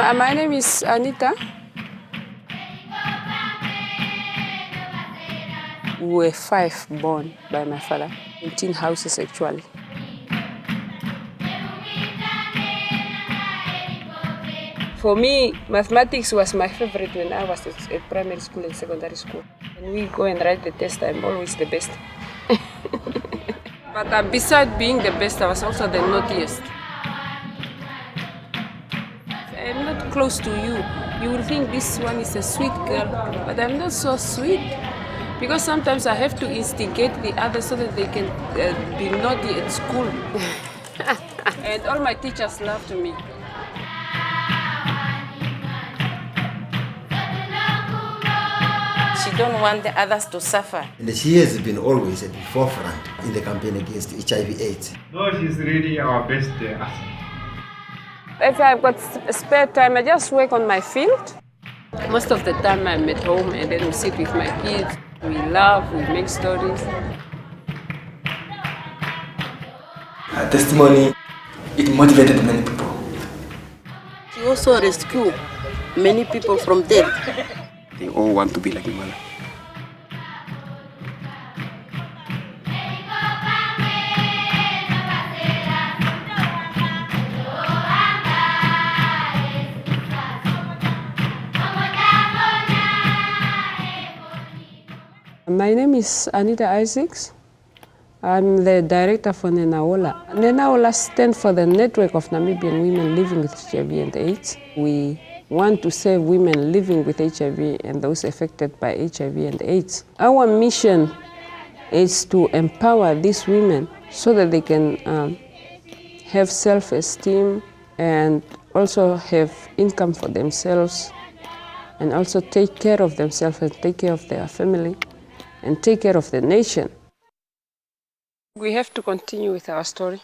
My name is Anita. We were 5 born by my father, 18 houses actually. For me, mathematics was my favorite when I was at primary school and secondary school. When we go and write the test, I'm always the best. But besides being the best, I was also the naughtiest. I'm not close to you. You will think this one is a sweet girl, but I'm not so sweet. Because sometimes I have to instigate the others so that they can be naughty at school. And all my teachers loved me. She don't want the others to suffer. And she has been always at the forefront in the campaign against HIV/AIDS. No, she's really our best asset. If I've got spare time, I just work on my field. Most of the time I'm at home and then we sit with my kids. We laugh, we make stories. Her testimony, it motivated many people. She also rescued many people from death. They all want to be like my mother. My name is Anita Isaacs. I'm the director for NENAOLA. NENAOLA stands for the Network of Namibian Women Living with HIV and AIDS. We want to save women living with HIV and those affected by HIV and AIDS. Our mission is to empower these women so that they can have self-esteem and also have income for themselves and also take care of themselves and take care of their family and take care of the nation. We have to continue with our story.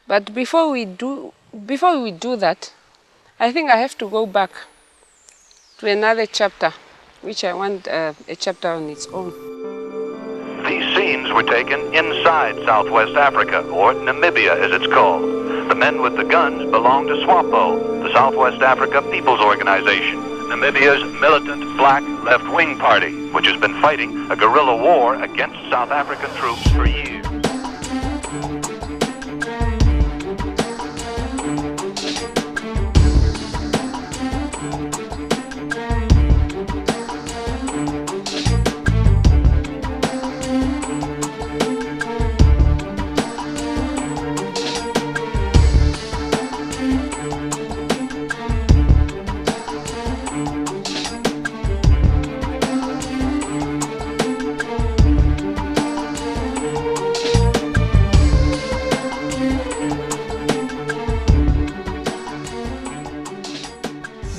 But before we do that, I think I have to go back to another chapter, which I want a chapter on its own. These scenes were taken inside Southwest Africa, or Namibia as it's called. The men with the guns belong to SWAPO, the Southwest Africa People's Organization, Namibia's militant black left-wing party, which has been fighting a guerrilla war against South African troops for years.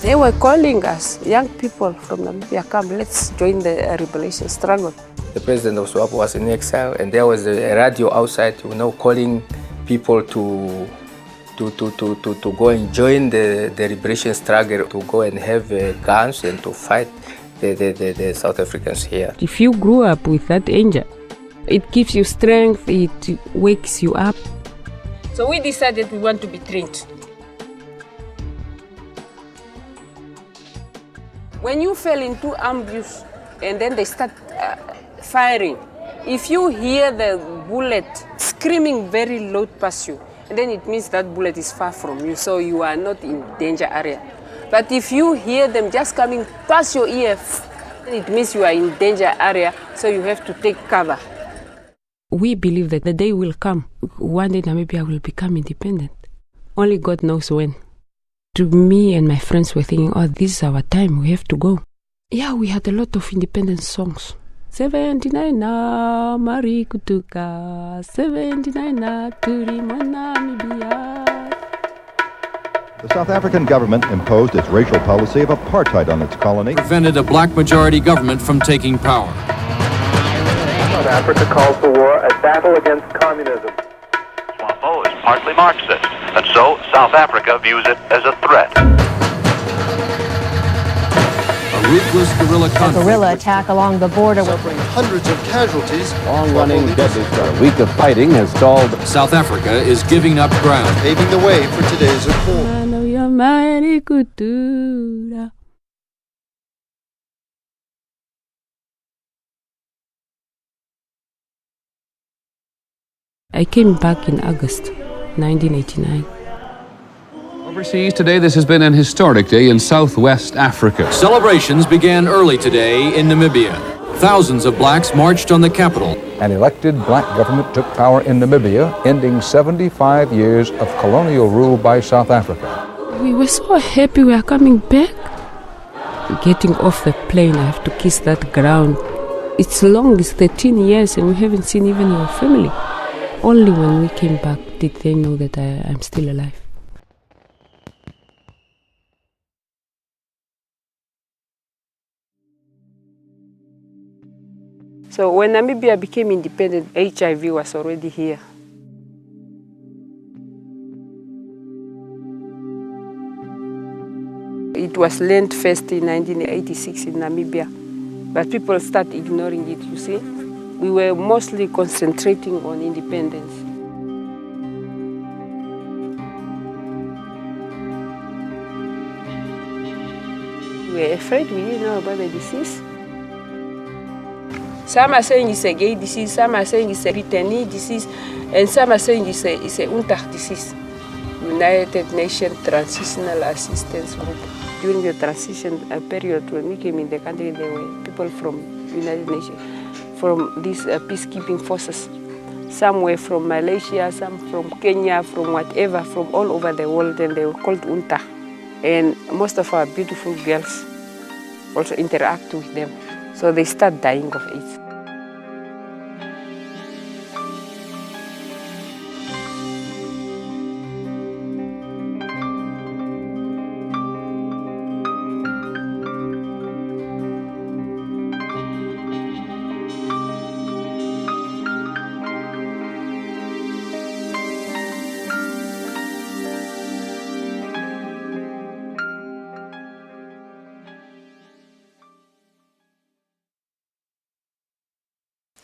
They were calling us, young people from Namibia, come, let's join the liberation struggle. The president of SWAPO was in exile, and there was a radio outside, calling people to go and join the liberation struggle, to go and have guns and to fight the South Africans here. If you grew up with that angel, it gives you strength, it wakes you up. So we decided we want to be trained. When you fell into ambush and then they start firing, if you hear the bullet screaming very loud past you, then it means that bullet is far from you, so you are not in danger area. But if you hear them just coming past your ear, it means you are in danger area, so you have to take cover. We believe that the day will come, one day Namibia will become independent. Only God knows when. To me and my friends were thinking, oh, this is our time, we have to go. Yeah, we had a lot of independence songs. 79 na Mari Kutuka, 79 na Turimana Namibia. The South African government imposed its racial policy of apartheid on its colony. Prevented a black majority government from taking power. South Africa calls the war a battle against communism. SWAPO is partly Marxist, and so South Africa views it as a threat. A ruthless guerrilla conflict. A guerrilla attack along the border, suffering hundreds of casualties. Long-running deadly struggle. A week of fighting has stalled. South Africa is giving up ground, paving the way for today's accord. mari kutura. I came back in August 1989. Overseas today, this has been an historic day in Southwest Africa. Celebrations began early today in Namibia. Thousands of blacks marched on the capital. An elected black government took power in Namibia, ending 75 years of colonial rule by South Africa. We were so happy we are coming back. Getting off the plane, I have to kiss that ground. It's long, it's 13 years, and we haven't seen even your family. Only when we came back did they know that I'm still alive. So when Namibia became independent, HIV was already here. It was learned first in 1986 in Namibia, but people started ignoring it, you see. We were mostly concentrating on independence. We were afraid, we didn't know about the disease. Some are saying it's a gay disease, some are saying it's a Brittany disease, and some are saying it's a UNTAG disease, United Nations Transitional Assistance Group. During the transition period when we came in the country, there were people from United Nations, from these peacekeeping forces. Some were from Malaysia, some from Kenya, from whatever, from all over the world, and they were called UNTAG. And most of our beautiful girls also interact with them. So they start dying of AIDS.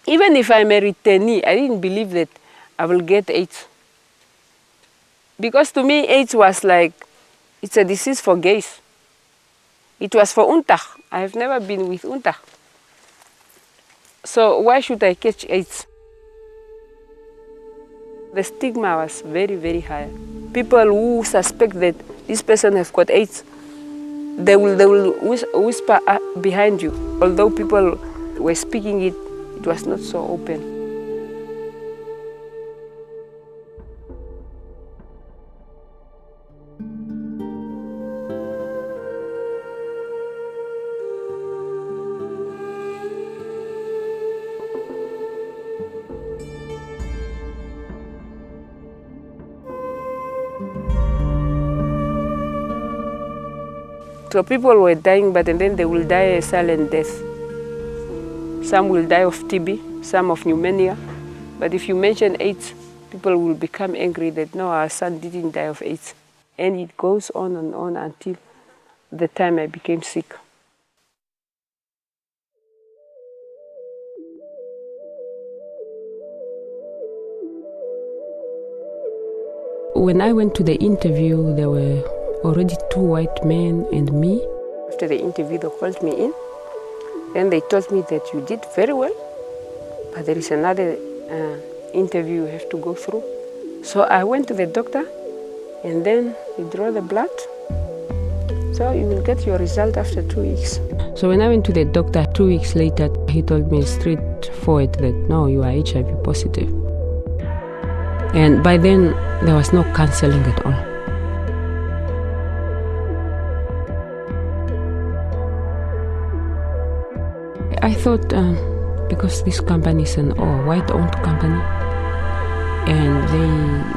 Even if I'm a returnee, I didn't believe that I will get AIDS. Because to me, AIDS was like, it's a disease for gays. It was for UNTAG. I have never been with UNTAG. So why should I catch AIDS? The stigma was very, very high. People who suspect that this person has got AIDS, they will whisper behind you. Although people were speaking it, it was not so open. So people were dying, but then they will die a silent death. Some will die of TB, some of pneumonia. But if you mention AIDS, people will become angry that no, our son didn't die of AIDS. And it goes on and on until the time I became sick. When I went to the interview, there were already 2 white men and me. After the interview, they called me in. Then they told me that you did very well, but there is another interview you have to go through. So I went to the doctor, and then he drew the blood. So you will get your result after 2 weeks. So when I went to the doctor 2 weeks later, he told me straightforward that no, you are HIV positive. And by then, there was no counseling at all. I thought because this company is an white-owned company, and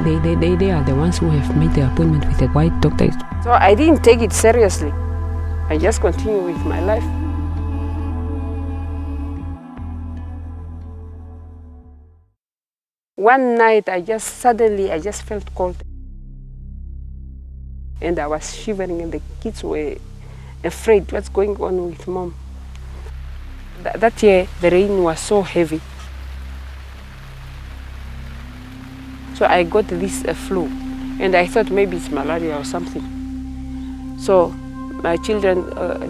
they are the ones who have made the appointment with a white doctor. So I didn't take it seriously. I just continued with my life. One night, I just felt cold. And I was shivering, and the kids were afraid what's going on with mom. That year, the rain was so heavy. So I got this flu, and I thought maybe it's malaria or something. So my children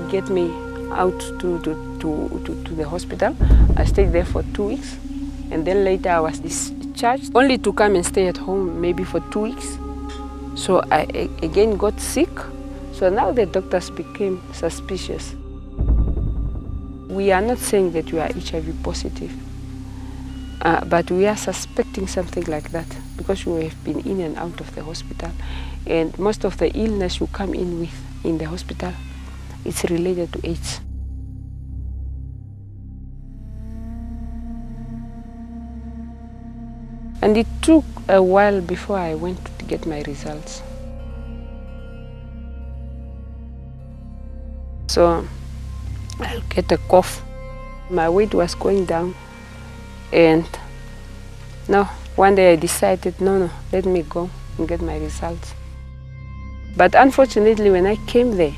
get me out to the hospital. I stayed there for 2 weeks, and then later I was discharged, only to come and stay at home maybe for 2 weeks. So I again got sick. So now the doctors became suspicious. We are not saying that you are HIV positive, but we are suspecting something like that because you have been in and out of the hospital, and most of the illness you come in with in the hospital, it's related to AIDS. And it took a while before I went to get my results. So I'll get a cough. My weight was going down, and no, one day I decided, no, let me go and get my results. But unfortunately, when I came there,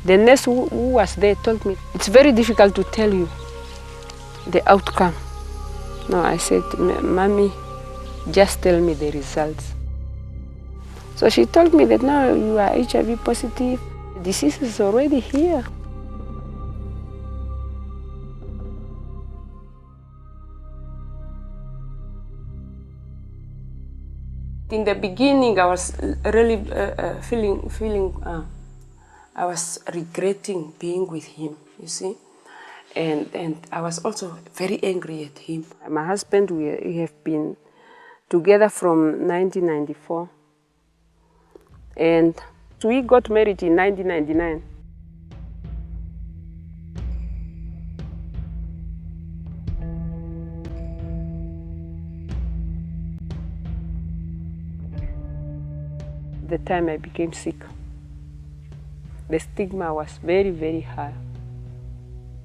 the nurse who was there told me, it's very difficult to tell you the outcome. No, I said, Mommy, just tell me the results. So she told me that, no, you are HIV positive. The disease is already here. In the beginning, I was really I was regretting being with him, you see. And I was also very angry at him. My husband, we have been together from 1994. And we got married in 1999. The time I became sick, the stigma was very, very high.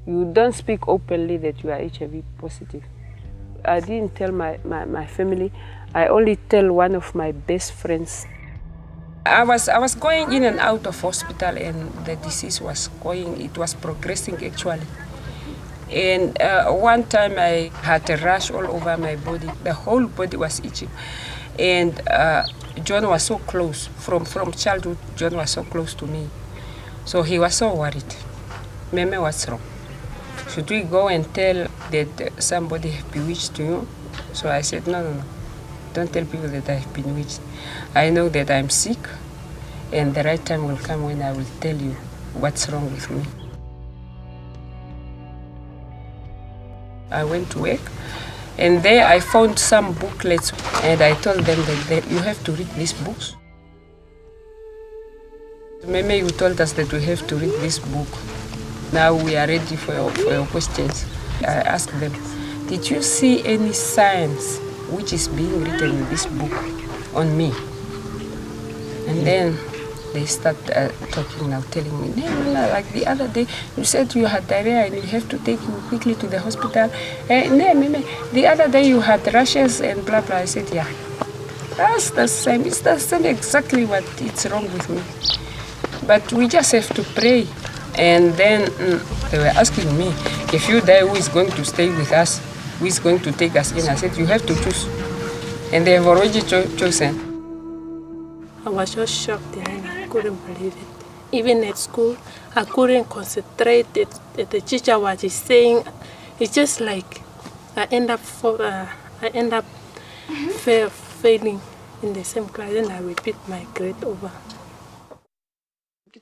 You don't speak openly that you are HIV positive. I didn't tell my family. I only tell one of my best friends. I was going in and out of hospital, and the disease was progressing actually. And one time I had a rash all over my body. The whole body was itching. And John was so close. From childhood, John was so close to me. So he was so worried. Meme, what's wrong? Should we go and tell that somebody has bewitched you? So I said, no. Don't tell people that I have been bewitched. I know that I'm sick, and the right time will come when I will tell you what's wrong with me. I went to work, and there I found some booklets, and I told them that you have to read these books. Maybe you told us that we have to read this book. Now we are ready for your questions. I asked them, did you see any signs which is being written in this book on me? And then they start talking now, telling me, like the other day, you said you had diarrhea and you have to take you quickly to the hospital. The other day you had rashes and blah, blah. I said, yeah, that's the same. It's the same exactly what it's wrong with me. But we just have to pray. And then they were asking me, if you die, who is going to stay with us? Who is going to take us in? I said, you have to choose. And they have already chosen. I was just shocked and I couldn't believe it. Even at school, I couldn't concentrate. The teacher was saying, it's just like I end up failing in the same class, and I repeat my grade over.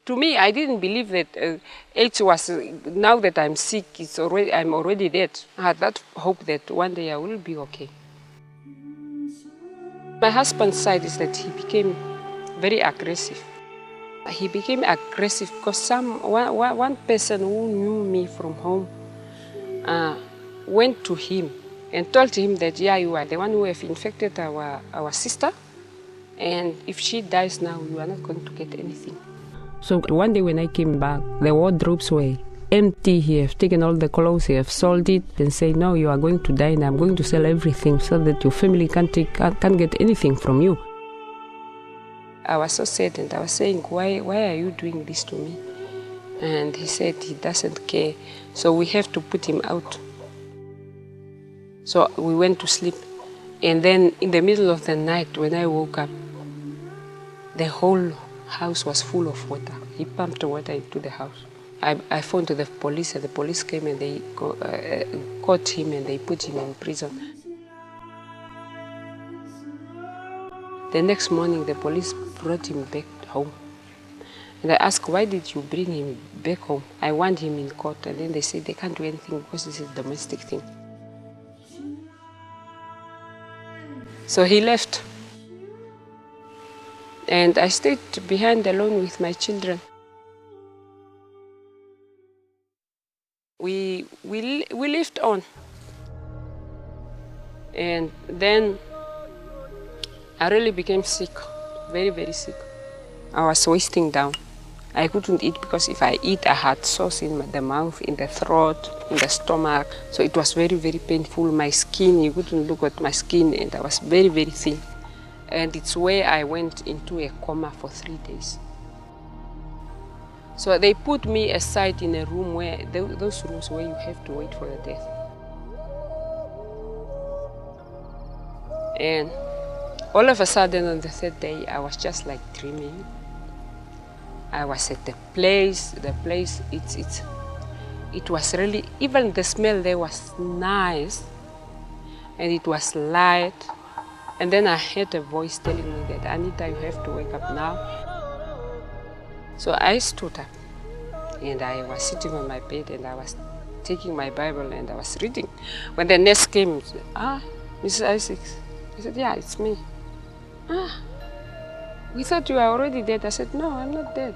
To me, I didn't believe that AIDS was, now that I'm sick, I'm already dead. I had that hope that one day I will be okay. My husband's side is that he became very aggressive. He became aggressive because one person who knew me from home went to him and told him that, yeah, you are the one who have infected our sister, and if she dies now, you are not going to get anything. So one day when I came back, the wardrobes were empty. He have taken all the clothes, he have sold it, and say, no, you are going to die, and I'm going to sell everything so that your family can't get anything from you. I was so sad, and I was saying, why are you doing this to me? And he said he doesn't care, so we have to put him out. So we went to sleep, and then in the middle of the night when I woke up, the whole house was full of water. He pumped water into the house. I phoned to the police, and the police came and they caught him and they put him in prison. The next morning, the police brought him back home. And I asked, why did you bring him back home? I want him in court. And then they said they can't do anything because this is a domestic thing. So he left. And I stayed behind alone with my children. We lived on. And then I really became sick, very, very sick. I was wasting down. I couldn't eat because if I eat, I had sores in the mouth, in the throat, in the stomach. So it was very, very painful. My skin, you couldn't look at my skin, and I was very, very thin. And it's where I went into a coma for 3 days. So they put me aside in a room where, those rooms where you have to wait for your death. And all of a sudden on the third day, I was just like dreaming. I was at the place, it was really, even the smell there was nice, and it was light. And then I heard a voice telling me that, Anita, you have to wake up now. So I stood up, and I was sitting on my bed, and I was taking my Bible, and I was reading. When the nurse came, and said, Mrs. Isaacs. I said, yeah, it's me. We thought you were already dead. I said, no, I'm not dead.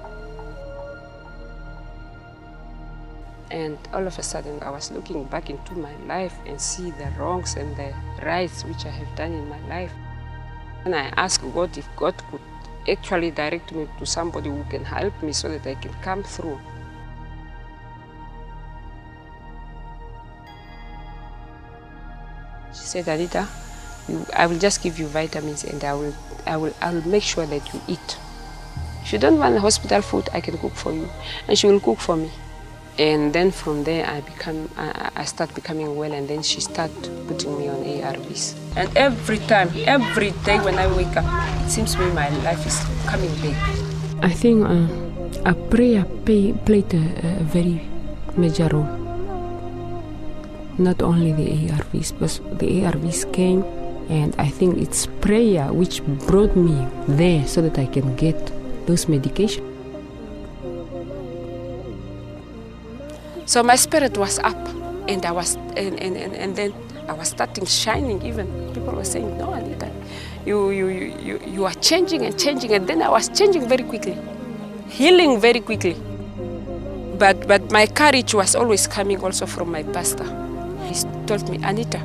And all of a sudden, I was looking back into my life and see the wrongs and the rights which I have done in my life. And I asked God if God could actually direct me to somebody who can help me so that I can come through. She said, Anita, I will just give you vitamins, and I will make sure that you eat. If you don't want hospital food, I can cook for you. And she will cook for me. And then from there, I start becoming well, and then she started putting me on ARVs. And every day when I wake up, it seems to me my life is coming back. I think a prayer played a very major role. Not only the ARVs, but the ARVs came, and I think it's prayer which brought me there so that I can get those medications. So my spirit was up, and I was, and then I was starting shining. Even people were saying, "No, Anita, you are changing and changing." And then I was changing very quickly, healing very quickly. But my courage was always coming also from my pastor. He told me, Anita,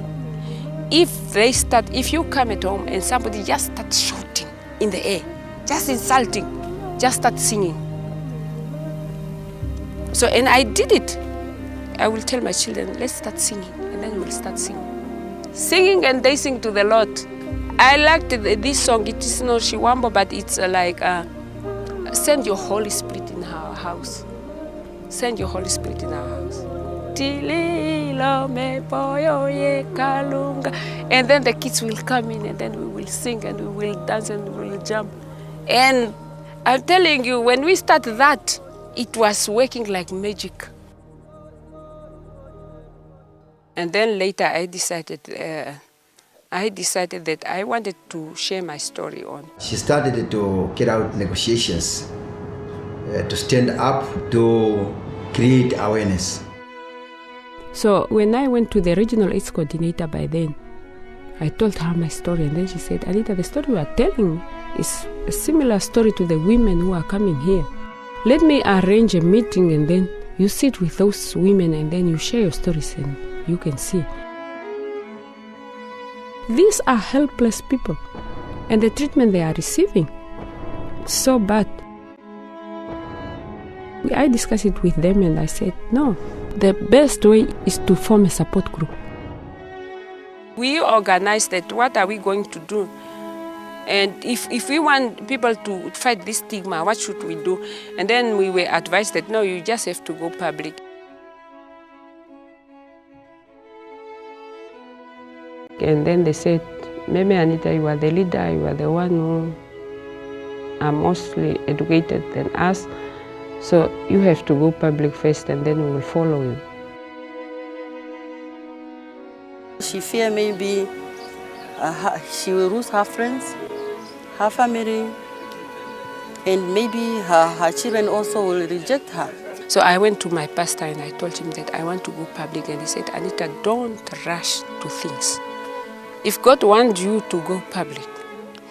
if you come at home and somebody just starts shouting in the air, just insulting, just start singing. So, and I did it. I will tell my children, let's start singing, and then we'll start singing. Singing and dancing to the Lord. I liked this song. It is not Shiwambo, but it's like, send your Holy Spirit in our house. Send your Holy Spirit in our house. And then the kids will come in, and then we will sing, and we will dance, and we will jump. And I'm telling you, when we started that, it was working like magic. And then later I decided that I wanted to share my story on. She started to carry out negotiations, to stand up, to create awareness. So when I went to the regional AIDS coordinator by then, I told her my story, and then she said, Anita, the story you are telling is a similar story to the women who are coming here. Let me arrange a meeting, and then you sit with those women, and then you share your stories, and you can see. These are helpless people, and the treatment they are receiving is so bad. I discussed it with them, and I said, no, the best way is to form a support group. We organized that, what are we going to do? And if we want people to fight this stigma, what should we do? And then we were advised that, no, you just have to go public. And then they said, maybe Anita, you are the leader, you are the one are mostly educated than us. So you have to go public first and then we will follow you. She fear maybe she will lose her friends, her family, and maybe her children also will reject her. So I went to my pastor and I told him that I want to go public, and he said, Anita, don't rush to things. If God wants you to go public,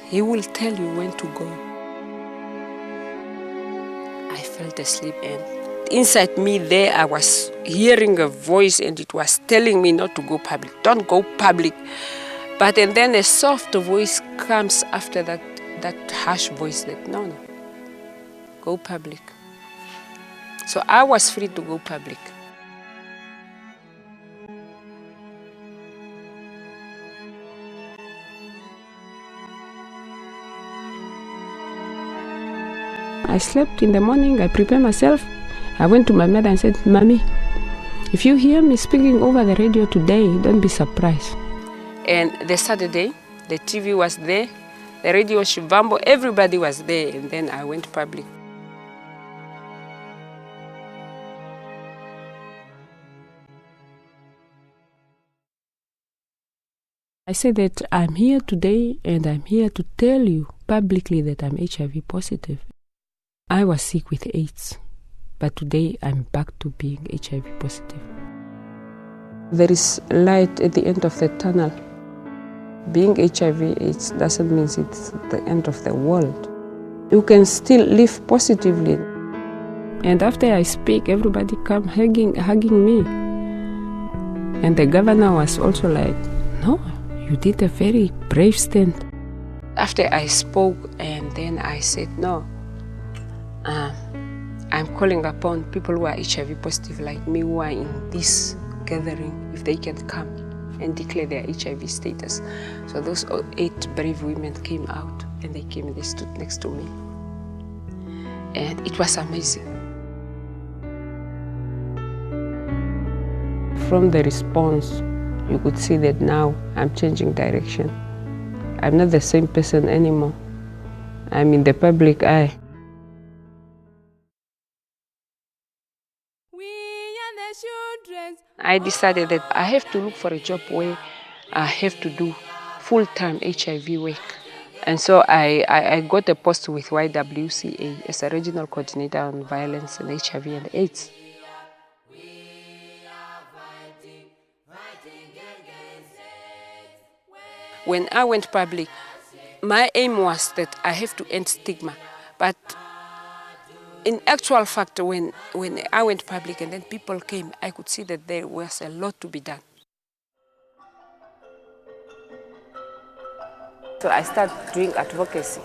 He will tell you when to go. I fell asleep, and inside me there I was hearing a voice and it was telling me not to go public. Don't go public. But and then a soft voice comes after that harsh voice that no, go public. So I was free to go public. I slept in the morning, I prepared myself. I went to my mother and said, Mommy, if you hear me speaking over the radio today, don't be surprised. And the Saturday, the TV was there, the radio Shivambo, everybody was there, and then I went public. I said that I'm here today and I'm here to tell you publicly that I'm HIV positive. I was sick with AIDS, but today I'm back to being HIV positive. There is light at the end of the tunnel. Being HIV/AIDS doesn't mean it's the end of the world. You can still live positively. And after I speak, everybody come hugging me. And the governor was also like, no, you did a very brave stand. After I spoke, and then I said, no, I'm calling upon people who are HIV positive like me, who are in this gathering, if they can come and declare their HIV status. So those 8 brave women came out, and they came and they stood next to me. And it was amazing. From the response, you could see that now I'm changing direction. I'm not the same person anymore. I'm in the public eye. I decided that I have to look for a job where I have to do full-time HIV work. And so I got a post with YWCA as a regional coordinator on violence and HIV and AIDS. When I went public, my aim was that I have to end stigma. But in actual fact, when I went public and then people came, I could see that there was a lot to be done. So I started doing advocacy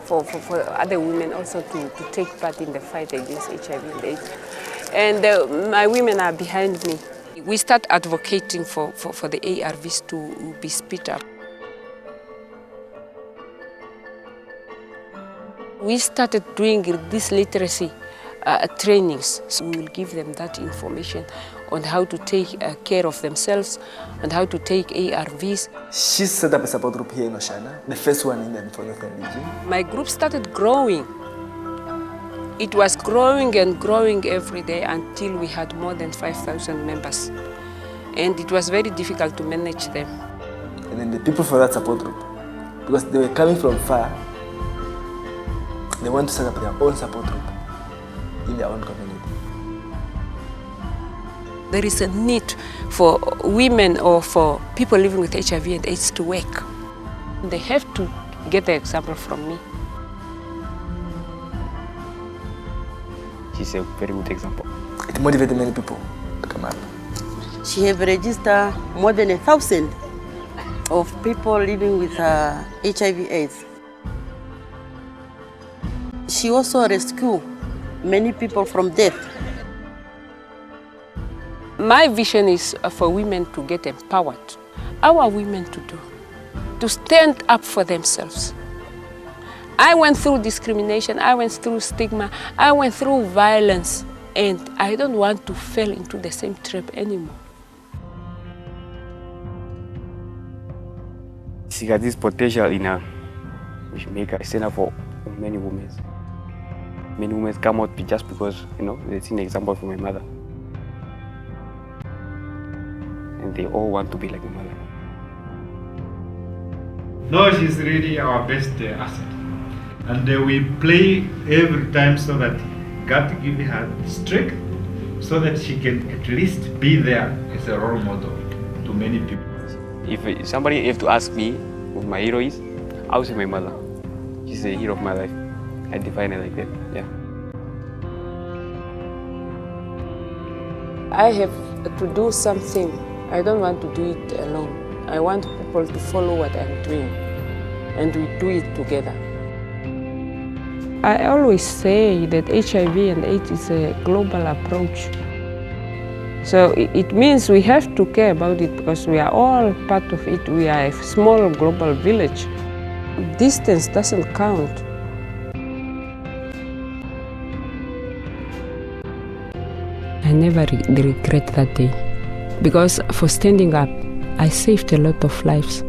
for other women also to take part in the fight against HIV and AIDS. And my women are behind me. We start advocating for the ARVs to be speed up. We started doing this literacy trainings. So we will give them that information on how to take care of themselves and how to take ARVs. She set up a support group here in Oshana, the first one in the Northern region. My group started growing. It was growing and growing every day until we had more than 5,000 members. And it was very difficult to manage them. And then the people for that support group, because they were coming from far, they want to set up their own support group in their own community. There is a need for women or for people living with HIV and AIDS to work. They have to get the example from me. She's a very good example. It motivated many people to come up. She have registered more than 1,000 of people living with HIV/AIDS. She also rescued many people from death. My vision is for women to get empowered. Our women to stand up for themselves. I went through discrimination, I went through stigma, I went through violence, and I don't want to fall into the same trap anymore. She got this potential in her, which make her stand up for many women. Many women come out just because, they've seen an example from my mother. And they all want to be like my mother. No, she's really our best asset. And we play every time so that God give her strength so that she can at least be there as a role model to many people. If somebody have to ask me who my hero is, I would say my mother. She's the hero of my life. I define it like that, yeah. I have to do something. I don't want to do it alone. I want people to follow what I'm doing, and we do it together. I always say that HIV and AIDS is a global approach. So it means we have to care about it because we are all part of it. We are a small global village. Distance doesn't count. I never regret that day because for standing up, I saved a lot of lives.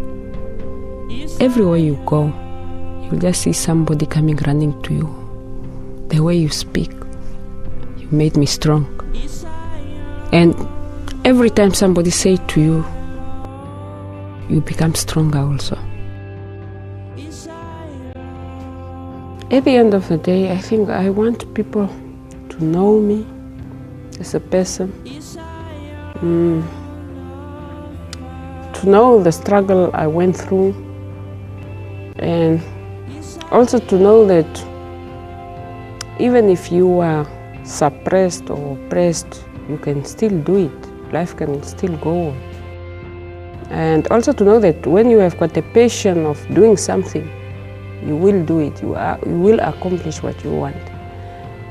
Everywhere you go, you'll just see somebody coming running to you. The way you speak, you made me strong. And every time somebody says to you, you become stronger also. At the end of the day, I think I want people to know me as a person, to know the struggle I went through, and also to know that even if you are suppressed or oppressed, you can still do it. Life can still go on. And also to know that when you have got a passion of doing something, you will do it. You will accomplish what you want.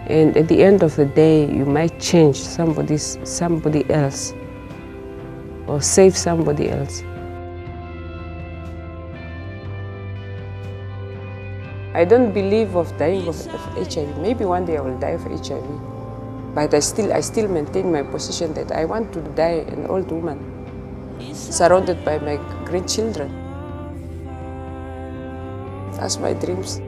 And at the end of the day, you might change somebody else or save somebody else. I don't believe of dying of HIV. Maybe one day I will die of HIV. But I still maintain my position that I want to die an old woman, surrounded by my grandchildren. That's my dreams.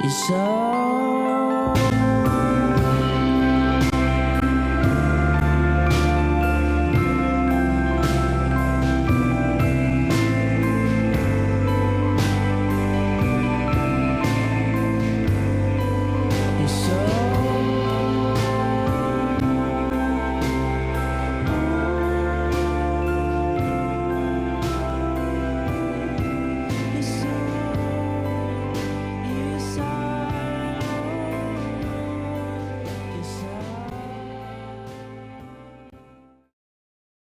It's all